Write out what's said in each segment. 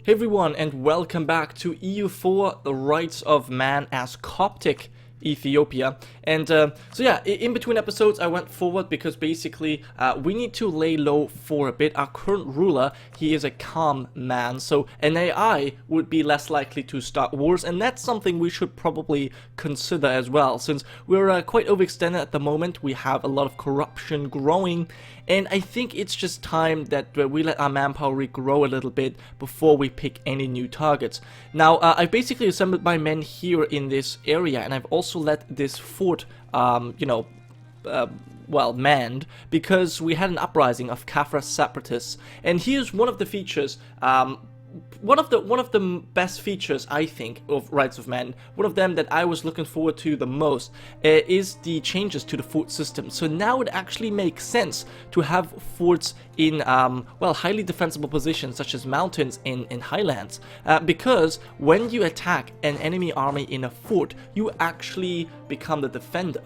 Hey everyone, and welcome back to EU4 Rights of Man as Coptic Ethiopia. And so yeah, in between episodes I went forward because basically we need to lay low for a bit. Our current ruler, he is a calm man, so an AI would be less likely to start wars, and that's something we should probably consider as well, since we're quite overextended at the moment. We have a lot of corruption growing, and I think it's just time that we let our manpower regrow a little bit before we pick any new targets. Now, I've basically assembled my men here in this area, and I've also let this fort, well, manned, because we had an uprising of Kafra separatists. And here's one of the features, one of the best features, I think, of Rights of Man. One of them that I was looking forward to the most is the changes to the fort system. So now it actually makes sense to have forts in well, highly defensible positions such as mountains in highlands, because when you attack an enemy army in a fort, you actually become the defender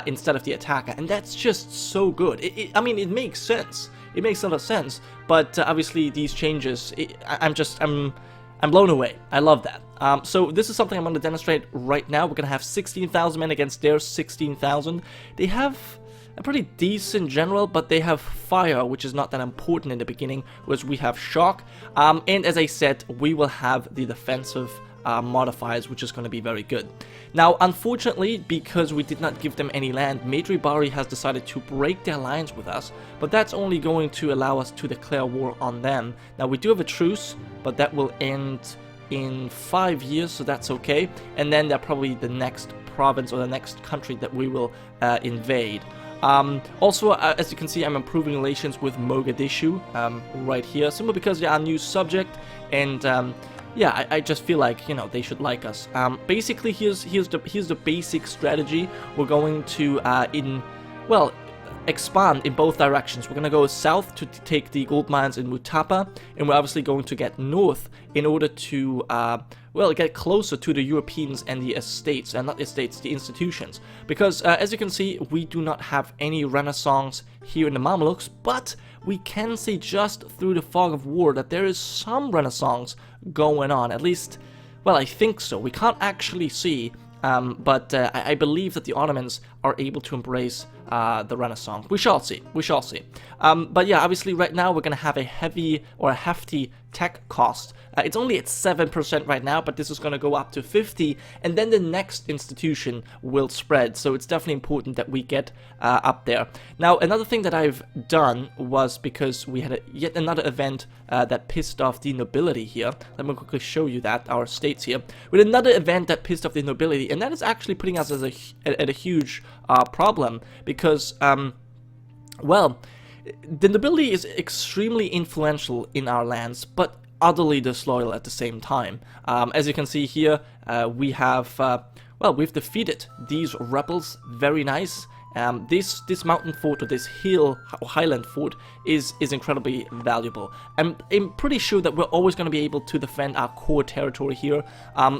instead of the attacker, and that's just so good. I mean, it makes sense. It makes a lot of sense, but obviously these changes, I'm blown away. I love that. So this is something I'm going to demonstrate right now. We're going to have 16,000 men against their 16,000. They have a pretty decent general, but they have fire, which is not that important in the beginning, whereas we have shock. And as I said, we will have the defensive modifiers, which is going to be very good. Now, unfortunately, because we did not give them any land, Maitri Bari has decided to break their alliance with us, but that's only going to allow us to declare war on them. Now, we do have a truce, but that will end in 5 years, so that's okay. And then they're probably the next province or the next country that we will invade. Also, as you can see, I'm improving relations with Mogadishu right here, simply because they're our new subject, and yeah, I just feel like, you know, they should like us. Basically, here's the basic strategy. We're going to expand in both directions. We're going to go south to take the gold mines in Mutapa, and we're obviously going to get north in order to well, get closer to the Europeans and the estates, and not estates, the institutions. Because as you can see, we do not have any renaissance here in the Mamluks, but we can see just through the fog of war that there is some renaissance going on. At least, well, I think so. We can't actually see, but I believe that the Ottomans are able to embrace the Renaissance. We shall see. We shall see. But yeah, obviously right now we're going to have a heavy or a hefty tech cost. It's only at 7% right now, but this is going to go up to 50, and then the next institution will spread. So it's definitely important that we get up there. Now, another thing that I've done was, because we had yet another event that pissed off the nobility here. Let me quickly show you that, our states here. With another event that pissed off the nobility, and that is actually putting us as at a huge problem, because, well, the nobility is extremely influential in our lands, but utterly disloyal at the same time. As you can see here, we have, well, we've defeated these rebels. Very nice. This mountain fort, or this hill or highland fort, is incredibly valuable. I'm pretty sure that we're always going to be able to defend our core territory here.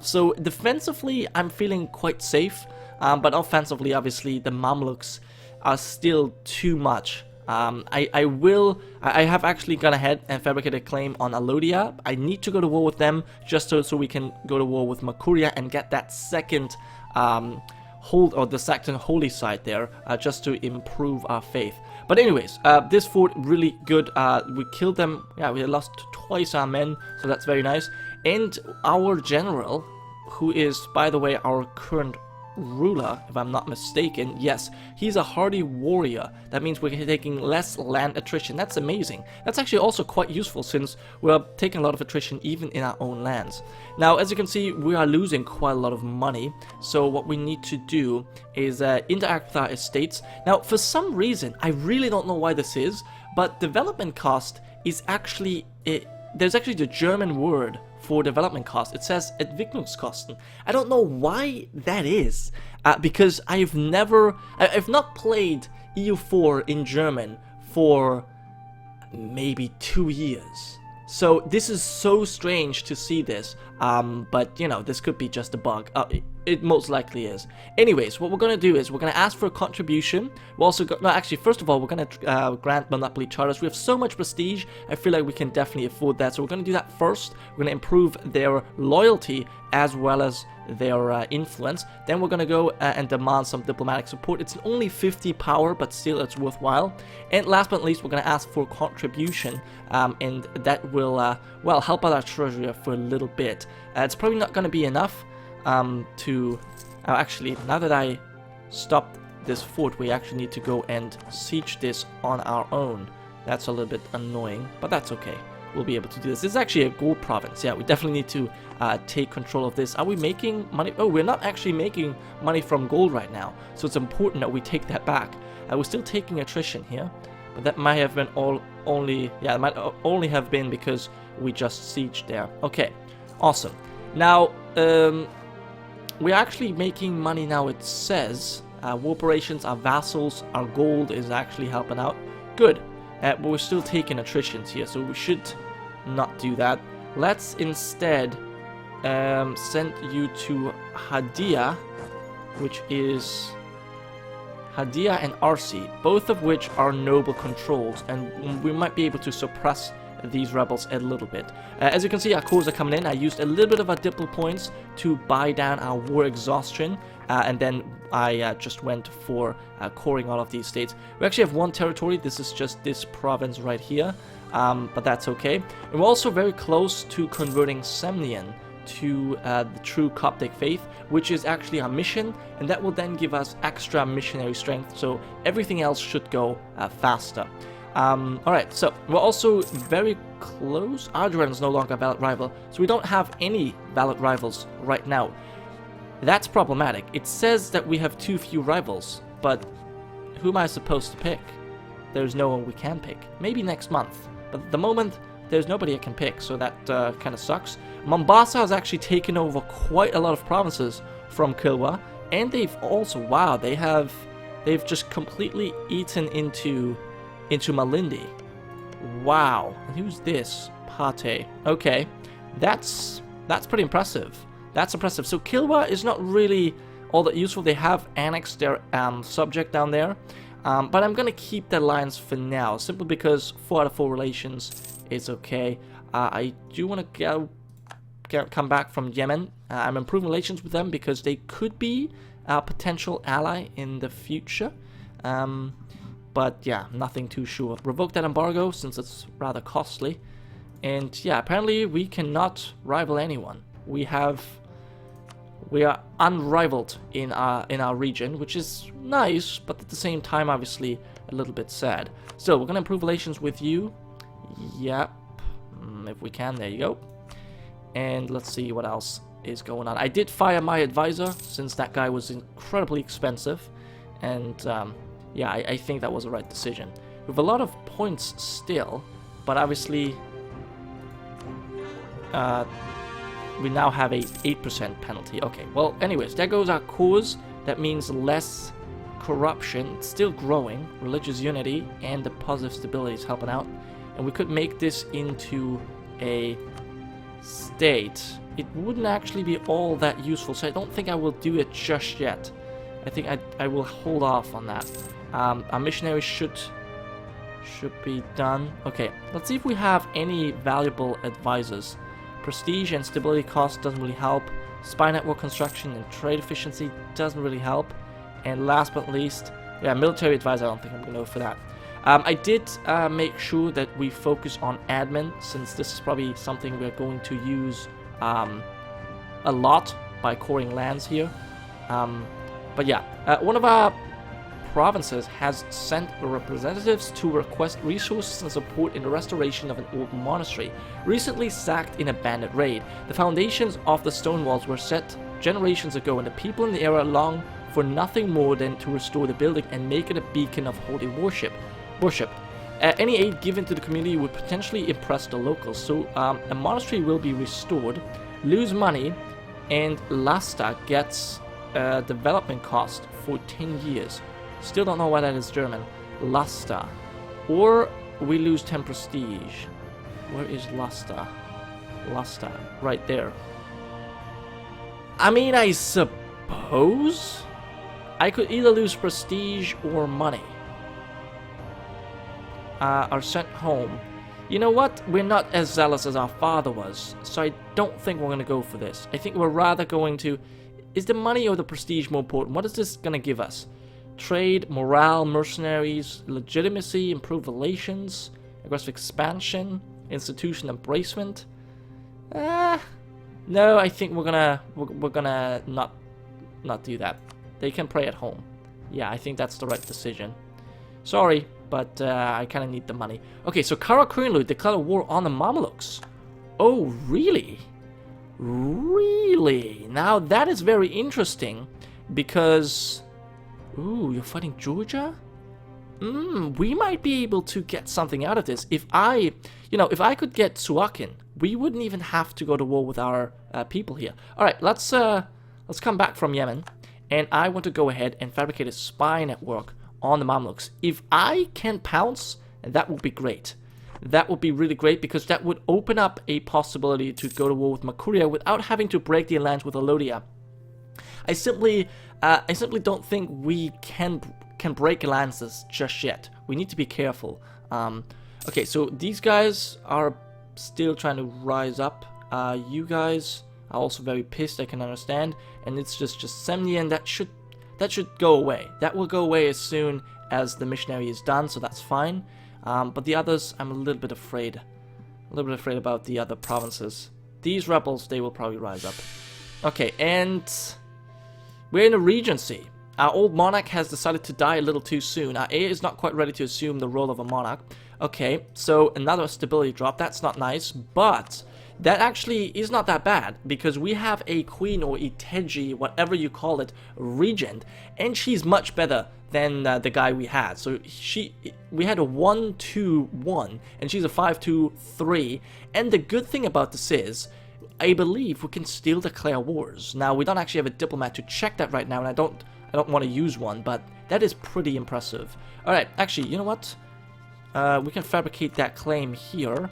So defensively, I'm feeling quite safe, but offensively, obviously, the Mamluks are still too much. I have actually gone ahead and fabricated a claim on Alodia. I need to go to war with them just so we can go to war with Makuria and get that second the second holy site there, just to improve our faith. But anyways, this fort really good. We killed them. Yeah, we lost twice our men, so that's very nice. And our general, who is, by the way, our current ruler, if I'm not mistaken, yes, he's a hardy warrior. That means we're taking less land attrition. That's amazing. That's actually also quite useful, since we're taking a lot of attrition even in our own lands. Now, as you can see, we are losing quite a lot of money, so what we need to do is interact with our estates. Now, for some reason, I really don't know why this is, but development cost is actually, there's actually the German word for development cost. It says Entwicklungskosten. I don't know why that is, because I've not played EU4 in German for maybe 2 years. So this is so strange to see this, but you know, this could be just a bug. It most likely is. Anyways, what we're going to do is we're going to ask for a contribution. We're also no, actually, first of all, we're going to grant monopoly charters. We have so much prestige, I feel like we can definitely afford that. So we're going to do that first. We're going to improve their loyalty as well as their influence. Then we're going to go and demand some diplomatic support. It's only 50 power, but still it's worthwhile. And last but not least, we're going to ask for contribution, and that will, well, help out our treasury for a little bit. It's probably not going to be enough. Actually, now that I stopped this fort, we actually need to go and siege this on our own. That's a little bit annoying, but that's okay. We'll be able to do this. This is actually a gold province. Yeah, we definitely need to take control of this. Are we making money? Oh, we're not actually making money from gold right now, so it's important that we take that back. We're still taking attrition here, but that might have been it might only have been because we just sieged there. Okay, awesome. Now, we're actually making money now, it says. War operations, our vassals, our gold is actually helping out. Good. But we're still taking attritions here, so we should not do that. Let's instead send you to Hadia, which is Hadia and Arsi, both of which are noble controls, and we might be able to suppress these rebels a little bit. As you can see, our cores are coming in. I used a little bit of our diplo points to buy down our war exhaustion, and then I just went for coring all of these states. We actually have one territory. This is just this province right here, but that's okay. And we're also very close to converting Semnian to the true Coptic faith, which is actually our mission, and that will then give us extra missionary strength, so everything else should go faster. Alright, so we're also very close. Arduran is no longer a valid rival, so we don't have any valid rivals right now. That's problematic. It says that we have too few rivals, but who am I supposed to pick? There's no one we can pick. Maybe next month, but at the moment, there's nobody I can pick, so that kind of sucks. Mombasa has actually taken over quite a lot of provinces from Kilwa, and they've also, wow, they've just completely eaten into Malindi. Wow. And who's this? Pate. Okay. That's pretty impressive. That's impressive. So Kilwa is not really all that useful. They have annexed their subject down there. But I'm going to keep that alliance for now, simply because 4 out of 4 relations is okay. I do want to come back from Yemen. I'm improving relations with them because they could be a potential ally in the future. But yeah, nothing too sure. Revoke that embargo since it's rather costly. And yeah, apparently we cannot rival anyone. We are unrivaled in our region, which is nice, but at the same time, obviously, a little bit sad. So we're gonna improve relations with you. Yep, if we can. There you go. And let's see what else is going on. I did fire my advisor since that guy was incredibly expensive, and yeah, I think that was the right decision. We have a lot of points still, but obviously we now have a 8% penalty. Okay, well, anyways, there goes our cause. That means less corruption. It's still growing. Religious unity and the positive stability is helping out. And we could make this into a state. It wouldn't actually be all that useful, so I don't think I will do it just yet. I think I will hold off on that. Our missionaries should be done. Okay, let's see if we have any valuable advisors. Prestige and stability cost doesn't really help. Spy network construction and trade efficiency doesn't really help. And last but not least, yeah, military advisor, I don't think I'm going to go for that. I did make sure that we focus on admin, since this is probably something we're going to use a lot by coring lands here. But yeah, one of our provinces has sent representatives to request resources and support in the restoration of an old monastery, recently sacked in a bandit raid. The foundations of the stone walls were set generations ago, and the people in the area long for nothing more than to restore the building and make it a beacon of holy worship. Any aid given to the community would potentially impress the locals, so a monastery will be restored, lose money, and Lasta gets development cost for 10 years. Still don't know why that is German. Lasta. Or we lose 10 prestige. Where is Lasta? Lasta. Right there. I mean, I suppose suppose I could either lose prestige or money. Are sent home. You know what? We're not as zealous as our father was, so I don't think we're going to go for this. I think we're rather going to... Is the money or the prestige more important? What is this going to give us? Trade, morale, mercenaries, legitimacy, improved relations, aggressive expansion, institution embracement. No, I think we're gonna not do that. They can pray at home. Yeah, I think that's the right decision. Sorry, but I kind of need the money. Okay, so Karakurlu declared a war on the Mamelukes. Oh, really? Really? Now that is very interesting because... Ooh, you're fighting Georgia? We might be able to get something out of this. If I could get Suakin, we wouldn't even have to go to war with our people here. Alright, let's come back from Yemen. And I want to go ahead and fabricate a spy network on the Mamluks. If I can pounce, that would be great. That would be really great because that would open up a possibility to go to war with Makuria without having to break the alliance with Alodia. I simply don't think we can break alliances just yet. We need to be careful. Okay, so these guys are still trying to rise up. You guys are also very pissed, I can understand. And it's just Semnian. That should go away. That will go away as soon as the missionary is done, so that's fine. But the others, I'm a little bit afraid. A little bit afraid about the other provinces. These rebels, they will probably rise up. Okay, and we're in a regency. Our old monarch has decided to die a little too soon. Our heir is not quite ready to assume the role of a monarch. Okay, so another stability drop. That's not nice, but that actually is not that bad because we have a queen or Iteji, whatever you call it, regent, and she's much better than the guy we had. So we had a 1-2-1, and she's a 5-2-3. And the good thing about this is, I believe we can still declare wars. Now we don't actually have a diplomat to check that right now, and I don't want to use one, but that is pretty impressive. All right, actually, you know what? We can fabricate that claim here,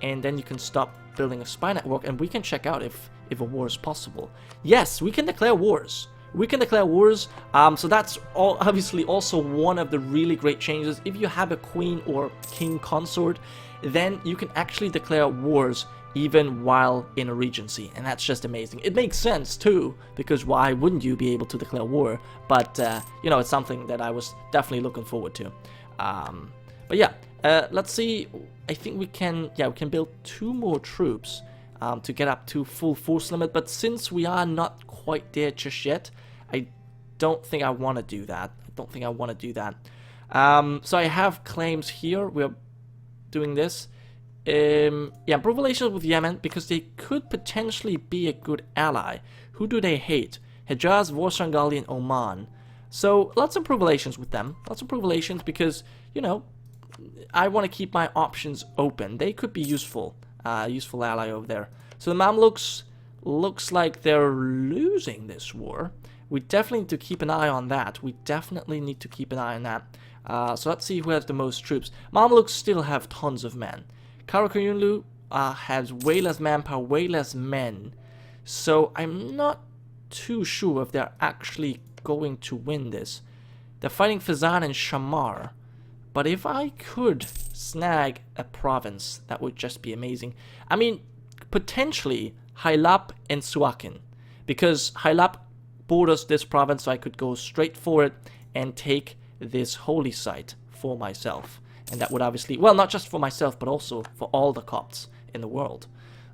and then you can stop building a spy network, and we can check out if a war is possible. Yes, we can declare wars. We can declare wars. So that's obviously also one of the really great changes. If you have a queen or king consort, then you can actually declare wars even while in a regency, and that's just amazing. It makes sense too, because why wouldn't you be able to declare war? But you know, it's something that I was definitely looking forward to. But yeah, let's see. I think we can build 2 more troops to get up to full force limit. But since we are not quite there just yet, I don't think I want to do that. So I have claims here. We're doing this. Yeah, improve relations with Yemen because they could potentially be a good ally. Who do they hate? Hejaz, Vorsangali, and Oman. So let's improve relations with them. Let's improve relations because, you know, I want to keep my options open. They could be useful ally over there. So the Mamluks looks like they're losing this war. We definitely need to keep an eye on that. So let's see who has the most troops. Mamluks still have tons of men. Karakoyunlu has way less manpower, way less men. So I'm not too sure if they're actually going to win this. They're fighting Fezan and Shamar. But if I could snag a province, that would just be amazing. I mean, potentially Hailap and Suakin. Because Hailap borders this province, so I could go straight for it and take this holy site for myself. And that would obviously, well, not just for myself, but also for all the Copts in the world.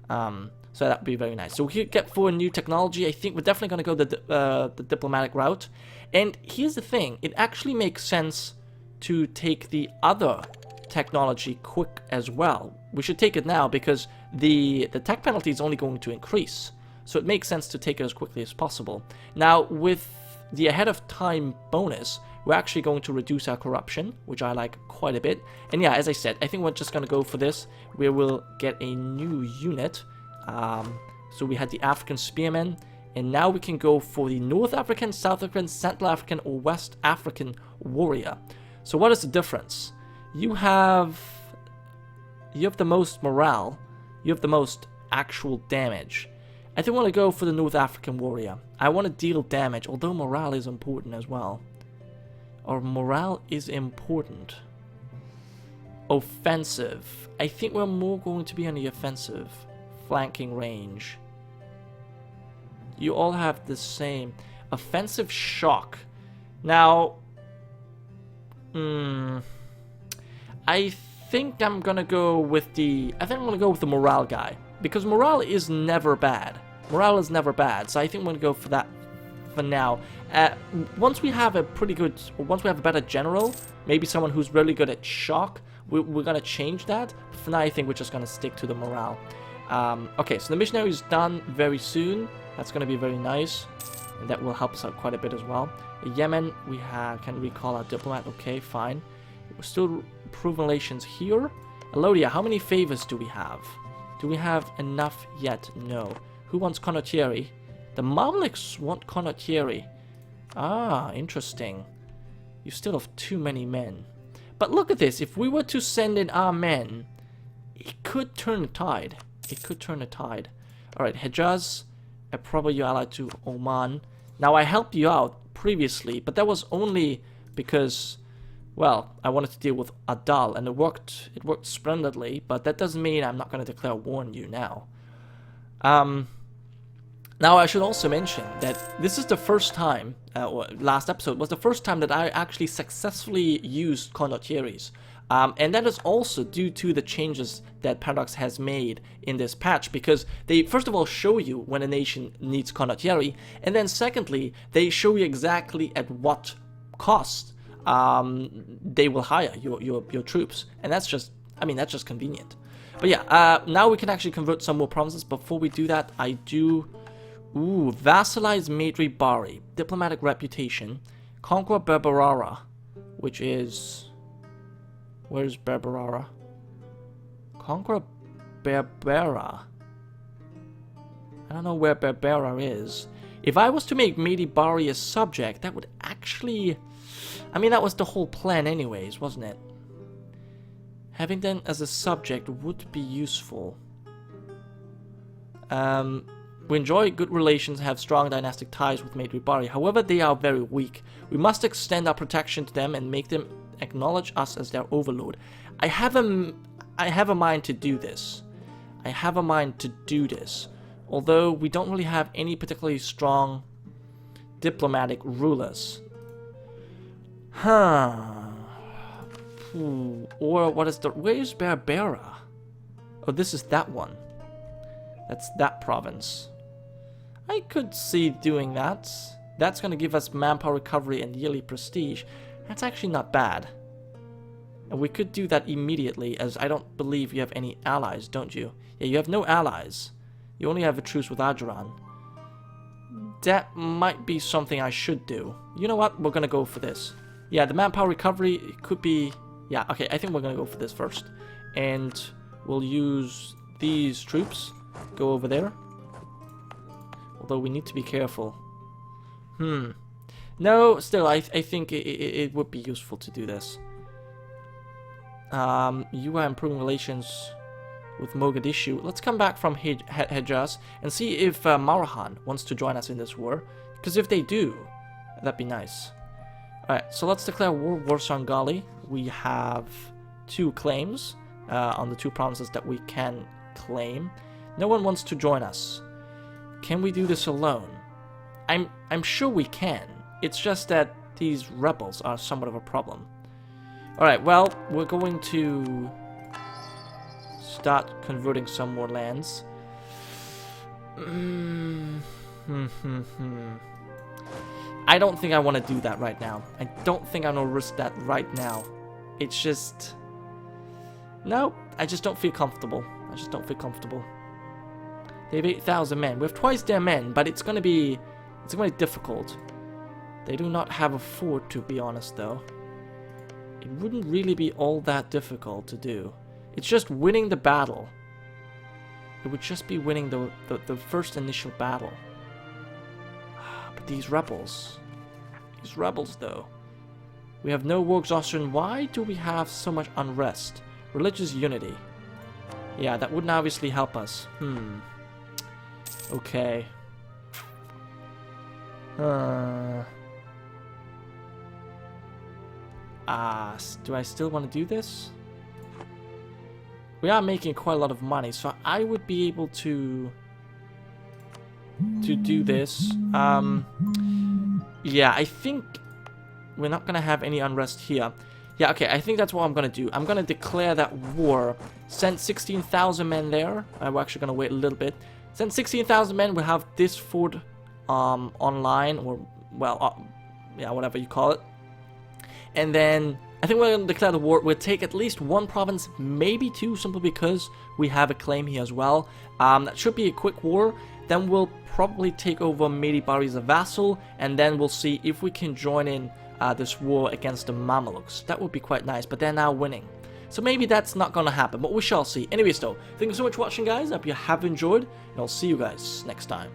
So that would be very nice. So we could get for a new technology. I think we're definitely going to go the diplomatic route. And here's the thing. It actually makes sense to take the other technology quick as well. We should take it now because the tech penalty is only going to increase. So it makes sense to take it as quickly as possible. Now, with the ahead of time bonus, we're actually going to reduce our corruption, which I like quite a bit. And yeah, as I said, I think we're just going to go for this. We will get a new unit. So we had the African Spearmen, and now we can go for the North African, South African, Central African, or West African Warrior. So what is the difference? You have the most morale, you have the most actual damage. I think I want to go for the North African warrior. I want to deal damage, although morale is important as well. Or morale is important. Offensive. I think we're more going to be on the offensive. Flanking range. You all have the same. Offensive shock. Now, I think I'm gonna go with the morale guy, because morale is never bad. Morale is never bad, so I think I'm gonna go for that for now. Once we have a better general, maybe someone who's really good at shock, we're gonna change that. But for now, I think we're just gonna stick to the morale. Okay, so the missionary is done very soon. That's gonna be very nice, and that will help us out quite a bit as well. Yemen, we can recall our diplomat. Okay, fine. We're still improving relations here. Elodia, how many favors do we have? Do we have enough yet? No. Who wants condottieri? The Mamluks want condottieri. Ah, interesting. You still have too many men. But look at this. If we were to send in our men, it could turn the tide. It could turn the tide. Alright, Hejaz, probably you allied to Oman. Now, I helped you out previously, but that was only because, well, I wanted to deal with Adal, and it worked splendidly, but that doesn't mean I'm not going to declare war on you now. Now, I should also mention that this is the first time, last episode was the first time that I actually successfully used condottieris. And that is also due to the changes that Paradox has made in this patch, because they first of all show you when a nation needs condottieri, and then secondly, they show you exactly at what cost they will hire your troops, and that's just, I mean, that's just convenient. But yeah, now we can actually convert some more provinces. Before we do that, I do... Ooh, vassalize Maitri Bari, diplomatic reputation, conquer Berberara, which is... Where's Berberara? Conquer Berbera. I don't know where Berbera is. If I was to make Maitri Bari a subject, that would actually... I mean, that was the whole plan anyways, wasn't it? Having them as a subject would be useful. We enjoy good relations and have strong dynastic ties with Maitri Bari. However, they are very weak. We must extend our protection to them and make them acknowledge us as their overlord. I have a mind to do this. I have a mind to do this. Although we don't really have any particularly strong diplomatic rulers. Huh. Or what is the... Where's Berbera? Oh, this is that one. That's that province. I could see doing that. That's going to give us manpower recovery and yearly prestige. That's actually not bad. And we could do that immediately, as I don't believe you have any allies, don't you? Yeah, you have no allies. You only have a truce with Ajuran. That might be something I should do. You know what? We're going to go for this. Yeah, the manpower recovery could be... Yeah, okay, I think we're going to go for this first. And we'll use these troops. Go over there. Although we need to be careful. No, still, I think it would be useful to do this. You are improving relations with Mogadishu. Let's come back from Hejaz and see if Marahan wants to join us in this war. Because if they do, that'd be nice. Alright, so let's declare war. Warsaw and Gali. We have 2 claims on the 2 provinces that we can claim. No one wants to join us. Can we do this alone? I'm sure we can. It's just that these rebels are somewhat of a problem. Alright, well, we're going to start converting some more lands. I don't think I want to do that right now. I don't think I'm going to risk that right now. It's just... No, I just don't feel comfortable. I just don't feel comfortable. They have 8,000 men. We have twice their men, but it's going to be difficult. They do not have a fort, to be honest, though. It wouldn't really be all that difficult to do. It's just winning the battle. It would just be winning the first initial battle. But these rebels, though. We have no war exhaustion. Why do we have so much unrest? Religious unity. Yeah, that wouldn't obviously help us. Okay. Do I still want to do this? We are making quite a lot of money, so I would be able to do this. Yeah, I think we're not gonna have any unrest here. Yeah, okay, I think that's what I'm gonna do. I'm gonna declare that war. Send 16,000 men there. We're actually gonna wait a little bit. Send 16,000 men. We'll have this fort online, or, well, yeah, whatever you call it. And then I think we're gonna declare the war. We'll take at least one province, maybe two, simply because we have a claim here as well. That should be a quick war. Then we'll probably take over Medibari as a vassal, and then we'll see if we can join in this war against the Mamelukes. That would be quite nice, but they're now winning. So maybe that's not gonna happen, but we shall see. Anyways though, thank you so much for watching, guys. I hope you have enjoyed, and I'll see you guys next time.